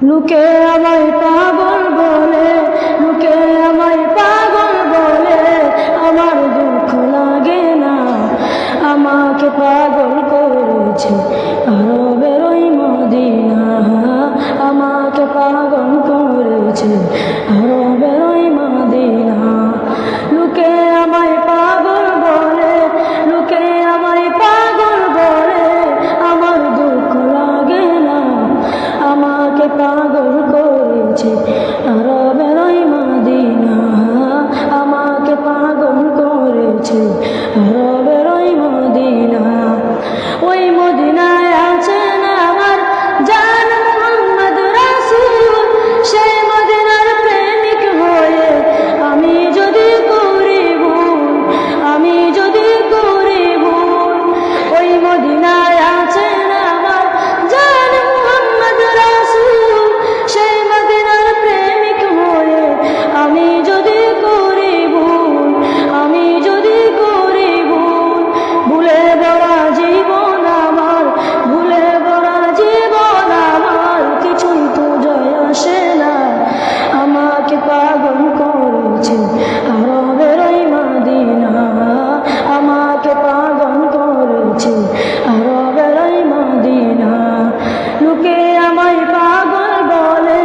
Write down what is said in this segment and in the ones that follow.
লোকে আমায় পাগল বলে, লোকে আমায় পাগল বলে, আমার দুঃখ লাগে না। আমাকে পাগল করেছে আরবের ওই মদিনা, আমাকে পাগল করেছে আরবের ওই মদিনা। লোকে আমায় পাগল বলে, লোকে আমায় পাগল বলে, আমার দুঃখ লাগে না। আমাকে পাগল করেছে আরবের ওই মদিনা, আমাকে পাগল করেছে আরবের ওই মদিনা। ওই মদিনায় আছেন আমার জান মুহাম্মদ রাসূল, সেই মদিনার প্রেমিক হয়ে আমি যদি করি ভুল, আমি যদি করি ভুল। ওই মদিনায় আছেন আমার জান মুহাম্মদ রাসূল, সেই মদিনার প্রেমিক হয়ে আমি যদি করি ভুল, আমি যদি করি ভুল। ভুলে ভরা জীবন আমার, ভুলে ভরা জীবন আমার, কিছুই তো যায় আসে না। আমাকে পাগল করেছে আরবের ওই মদিনা, আমাকে পাগল করেছে আরবের ওই মদিনা। লোকে আমায় পাগল বলে,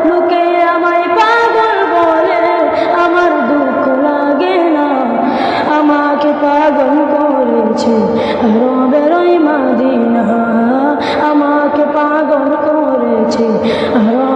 লোকে আমায় পাগল বলে, আমার দুঃখ লাগে না। আমাকে পাগল করেছে আরবের ওই মদিনা, আমাকে পাগল করেছে আরব